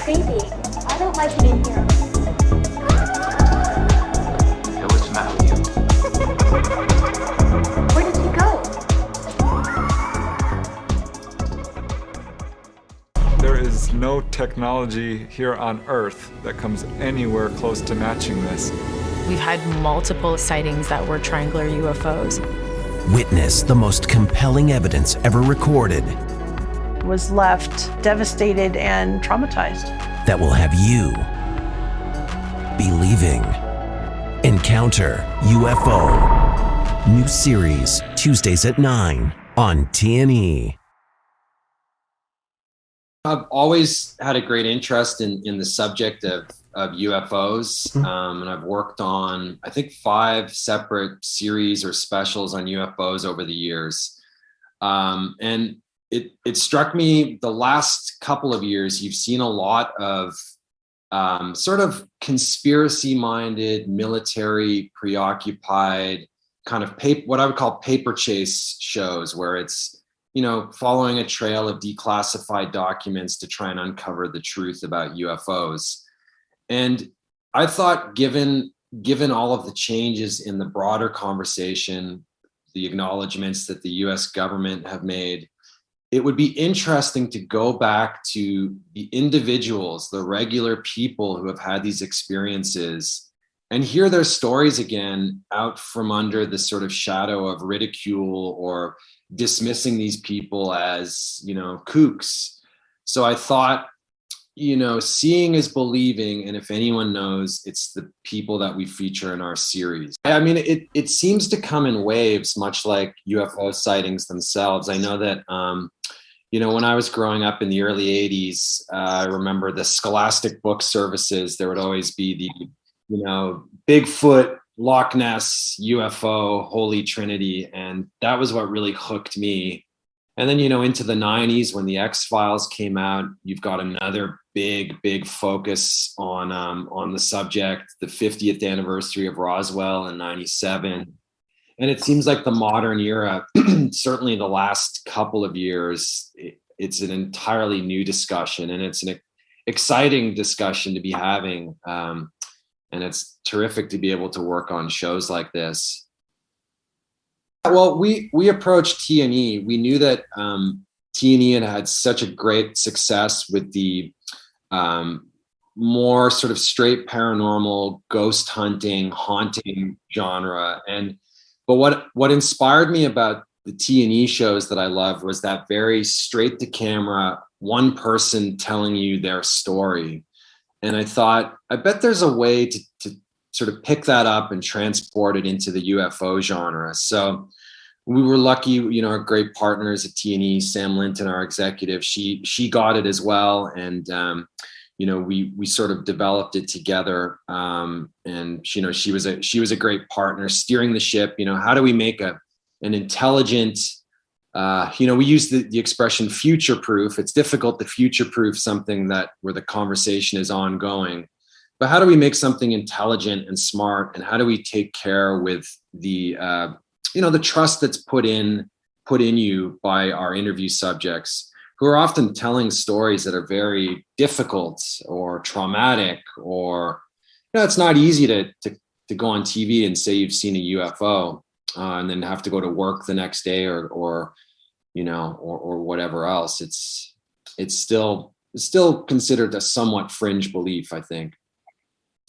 creepy. I don't like it in here. So what's the matter with you? Where did he go? There is no technology here on Earth that comes anywhere close to matching this. We've had multiple sightings that were triangular UFOs. Witness the most compelling evidence ever recorded Was left devastated and traumatized. that will have you believing. Encounter UFO. New series, Tuesdays at 9 on T+E. I've always had a great interest in the subject of UFOs. And I've worked on, I think, 5 separate series or specials on UFOs over the years. And it struck me the last couple of years, you've seen a lot of sort of conspiracy-minded, military preoccupied kind of what I would call paper chase shows, where it's, following a trail of declassified documents to try and uncover the truth about UFOs. And I thought, given all of the changes in the broader conversation, the acknowledgements that the US government have made, it would be interesting to go back to the individuals, the regular people who have had these experiences, and hear their stories again out from under the sort of shadow of ridicule or dismissing these people as, kooks. So I thought, seeing is believing. And if anyone knows, it's the people that we feature in our series. I mean, it seems to come in waves, much like UFO sightings themselves. I know that, when I was growing up in the early 80s, I remember the Scholastic book services, there would always be the, Bigfoot, Loch Ness, UFO, Holy Trinity. And that was what really hooked me. And then, into the 90s, when the X-Files came out, you've got another big focus on the subject, the 50th anniversary of Roswell in 97. And it seems like the modern era, certainly the last couple of years, it's an entirely new discussion, and it's an exciting discussion to be having. And it's terrific to be able to work on shows like this. Well, we approached T+E. We knew that T+E had such a great success with the more sort of straight paranormal, ghost hunting, haunting genre. But what inspired me about the T+E shows that I love was that very straight to camera, one person telling you their story. And I thought, I bet there's a way to sort of pick that up and transport it into the UFO genre. So we were lucky, our great partners at T+E, Sam Linton, our executive, she got it as well. And, we sort of developed it together. And, she was a great partner steering the ship. How do we make an intelligent, we use the expression future-proof. It's difficult to future-proof something where the conversation is ongoing, but how do we make something intelligent and smart? And how do we take care with the, the trust that's put in you by our interview subjects, who are often telling stories that are very difficult or traumatic, or, it's not easy to go on TV and say you've seen a UFO. And then have to go to work the next day or whatever else. It's still considered a somewhat fringe belief, I think.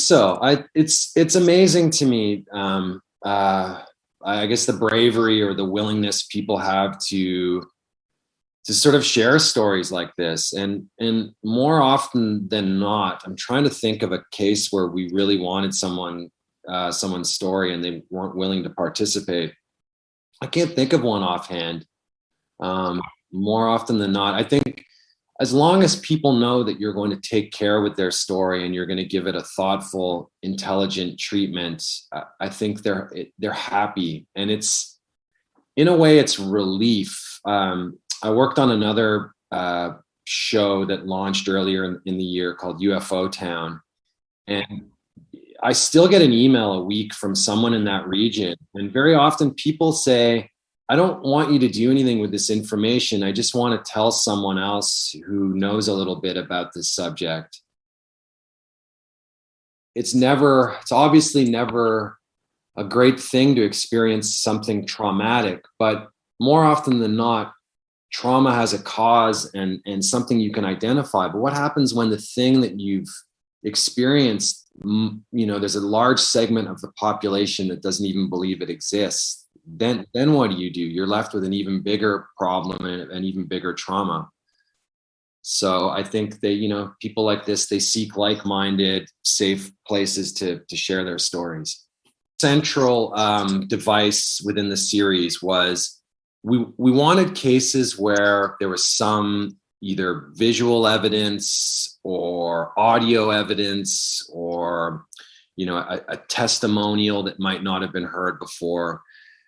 So it's amazing to me. I guess the bravery or the willingness people have to sort of share stories like this. And more often than not, I'm trying to think of a case where we really wanted someone's story and they weren't willing to participate. I can't think of one offhand. More often than not, I think as long as people know that you're going to take care with their story and you're going to give it a thoughtful, intelligent treatment, I think they're happy. And it's, in a way, it's relief. I worked on another show that launched earlier in the year called UFO Town. And I still get an email a week from someone in that region. And very often people say, I don't want you to do anything with this information. I just want to tell someone else who knows a little bit about this subject. it's obviously never a great thing to experience something traumatic, but more often than not, trauma has a cause and something you can identify. But what happens when the thing that you've experienced, there's a large segment of the population that doesn't even believe it exists? Then what do? You're left with an even bigger problem and an even bigger trauma. So I think people like this, they seek like-minded, safe places to share their stories. Central device within the series was we wanted cases where there was some either visual evidence or audio evidence or a testimonial that might not have been heard before.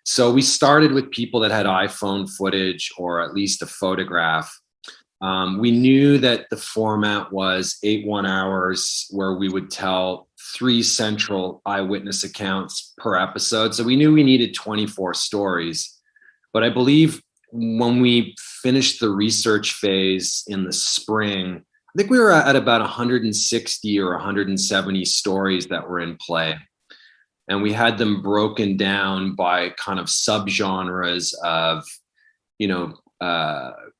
So we started with people that had iPhone footage or at least a photograph. We knew that the format was 8 1-hours where we would tell 3 central eyewitness accounts per episode. So we knew we needed 24 stories. But I believe when we finished the research phase in the spring, I think we were at about 160 or 170 stories that were in play. And we had them broken down by kind of subgenres of,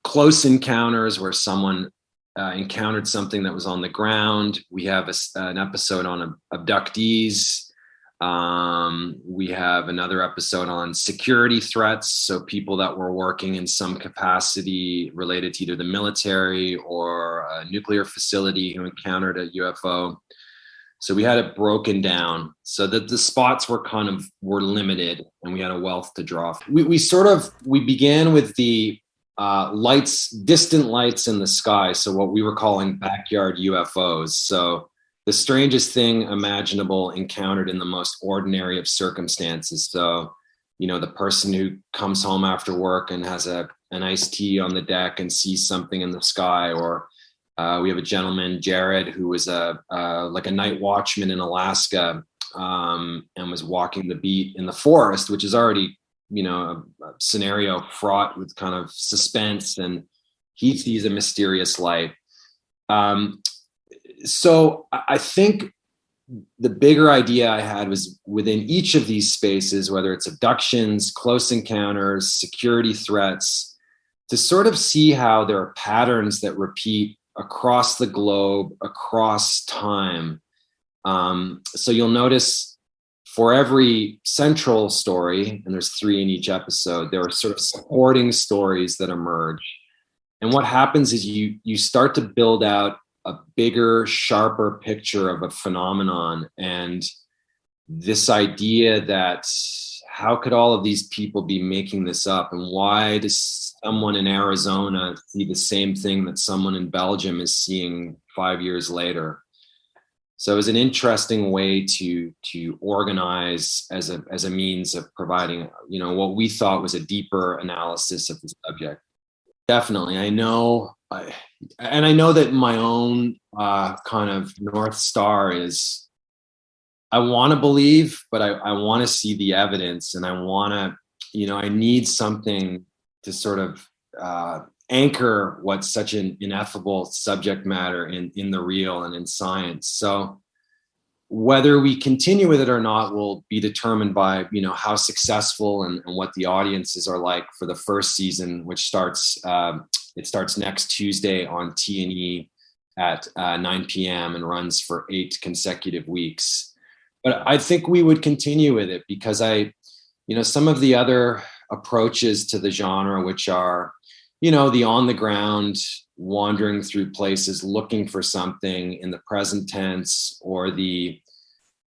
close encounters where someone encountered something that was on the ground. We have an episode on abductees. We have another episode on security threats. So people that were working in some capacity related to either the military or a nuclear facility who encountered a UFO. So we had it broken down so that the spots were limited and we had a wealth to draw from. We began with the distant lights in the sky. So what we were calling backyard UFOs. So the strangest thing imaginable encountered in the most ordinary of circumstances. So, the person who comes home after work and has an iced tea on the deck and sees something in the sky, or we have a gentleman, Jared, who was like a night watchman in Alaska and was walking the beat in the forest, which is already, a scenario fraught with kind of suspense, and he sees a mysterious light. So I think the bigger idea I had was within each of these spaces, whether it's abductions, close encounters, security threats, to sort of see how there are patterns that repeat across the globe, across time. So you'll notice for every central story, and there's 3 in each episode, there are sort of supporting stories that emerge. And what happens is you start to build out a bigger, sharper picture of a phenomenon. And this idea that how could all of these people be making this up? And why does someone in Arizona see the same thing that someone in Belgium is seeing 5 years later? So it was an interesting way to organize as a means of providing, what we thought was a deeper analysis of the subject. Definitely. I know that my own kind of North Star is I want to believe, but I want to see the evidence, and I want to, I need something to sort of anchor what's such an ineffable subject matter in the real and in science. So whether we continue with it or not will be determined by, how successful and what the audiences are like for the first season, which starts next Tuesday on T+E at 9 p.m. and runs for 8 consecutive weeks. But I think we would continue with it because some of the other approaches to the genre, which are, the on the ground, wandering through places, looking for something in the present tense, or the,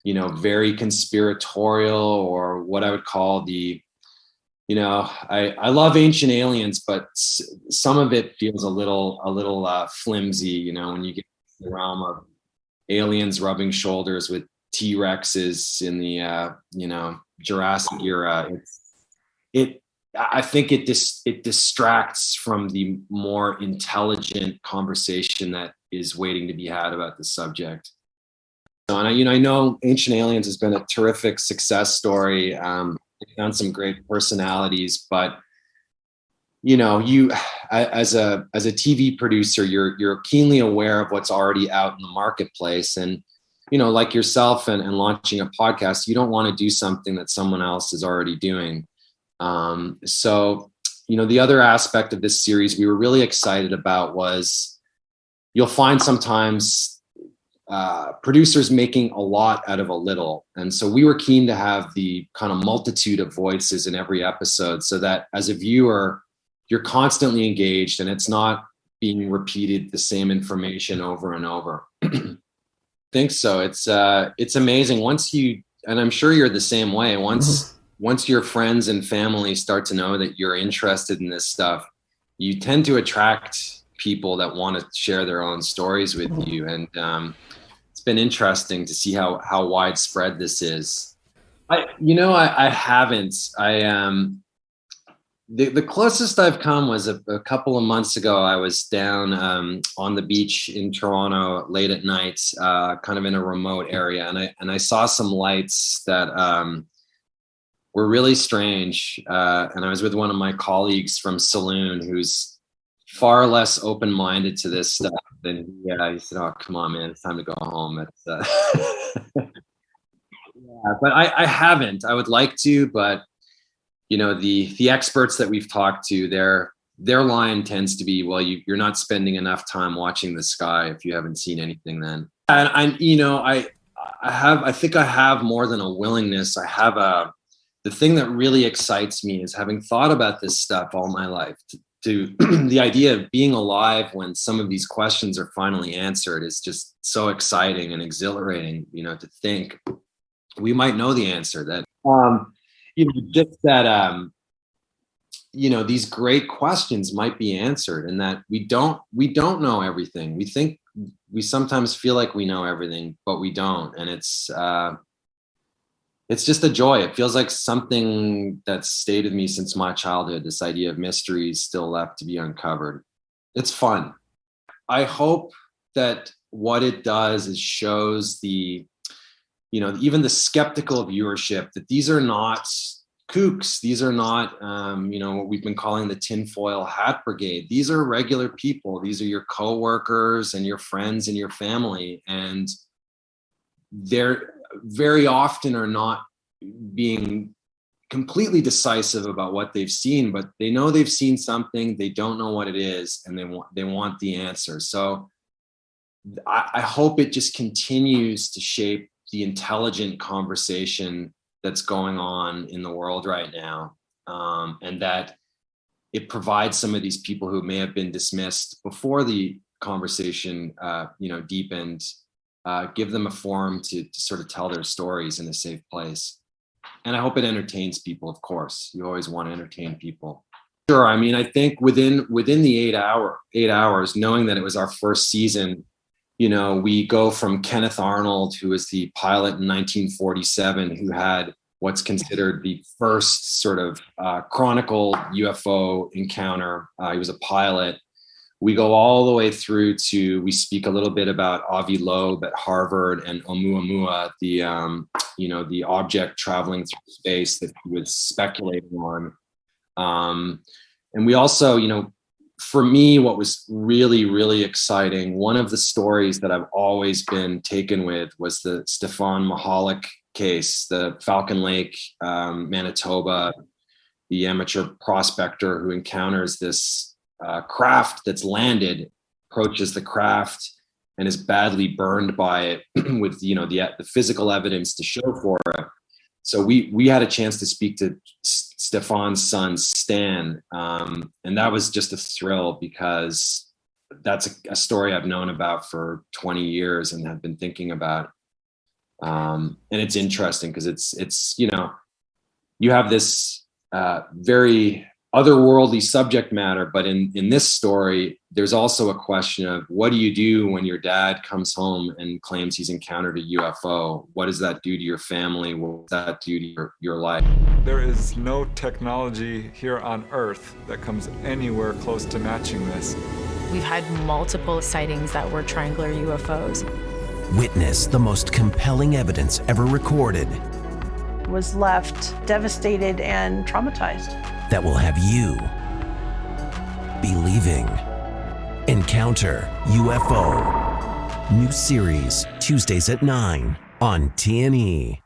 very conspiratorial, or what I would call the, I love Ancient Aliens, but some of it feels a little flimsy, when you get to the realm of aliens rubbing shoulders with T-Rexes in the, Jurassic era. I think it distracts from the more intelligent conversation that is waiting to be had about the subject. And I know Ancient Aliens has been a terrific success story. They found some great personalities, but you as a TV producer, you're keenly aware of what's already out in the marketplace, and like yourself and launching a podcast, you don't want to do something that someone else is already doing. So, the other aspect of this series we were really excited about was you'll find sometimes producers making a lot out of a little. And so we were keen to have the kind of multitude of voices in every episode so that as a viewer, you're constantly engaged and it's not being repeated the same information over and over. I think so. It's amazing and I'm sure you're the same way. Once your friends and family start to know that you're interested in this stuff, you tend to attract people that want to share their own stories with you. And it's been interesting to see how widespread this is. I haven't. The closest I've come was a couple of months ago. I was down on the beach in Toronto late at night, kind of in a remote area. And I saw some lights that were really strange. And I was with one of my colleagues from Saloon who's far less open-minded to this stuff than he said, "Oh, come on, man, it's time to go home." Yeah, but I haven't. I would like to, but the experts that we've talked to, their line tends to be, well, you're not spending enough time watching the sky if you haven't seen anything then. And I think I have more than a willingness. The thing that really excites me is having thought about this stuff all my life, to the idea of being alive when some of these questions are finally answered is just so exciting and exhilarating, to think we might know the answer, that just that these great questions might be answered, and that we don't know everything. We sometimes feel like we know everything, but we don't. And it's just a joy. It feels like something that's stayed with me since my childhood, this idea of mysteries still left to be uncovered. It's fun. I hope that what it does is shows even the skeptical viewership that these are not kooks. These are not, what we've been calling the tinfoil hat brigade. These are regular people. These are your coworkers and your friends and your family. And they're very often are not being completely decisive about what they've seen, but they know they've seen something. They don't know what it is, and they want the answer. So I hope it just continues to shape the intelligent conversation that's going on in the world right now, and that it provides some of these people who may have been dismissed before the conversation, deepened, give them a forum to sort of tell their stories in a safe place. And I hope it entertains people. Of course, you always want to entertain people. Sure. I mean, I think within the 8 hours, knowing that it was our first season, we go from Kenneth Arnold, who was the pilot in 1947, who had what's considered the first sort of chronicled UFO encounter. He was a pilot. We go all the way through to, we speak a little bit about Avi Loeb at Harvard and Oumuamua, the object traveling through space that he was speculating on. And we also, for me, what was really, really exciting, one of the stories that I've always been taken with was the Stefan Mahalik case, the Falcon Lake, Manitoba, the amateur prospector who encounters this craft that's landed, approaches the craft and is badly burned by it with the physical evidence to show for it. So we had a chance to speak to Stefan's son Stan, and that was just a thrill because that's a story I've known about for 20 years and have been thinking about. And it's interesting because it's you have this very otherworldly subject matter, but in this story, there's also a question of what do you do when your dad comes home and claims he's encountered a UFO? What does that do to your family? What does that do to your life? There is no technology here on Earth that comes anywhere close to matching this. We've had multiple sightings that were triangular UFOs. Witness the most compelling evidence ever recorded Was left devastated and traumatized. that will have you believing. Encounter UFO. New series, Tuesdays at 9 on T+E.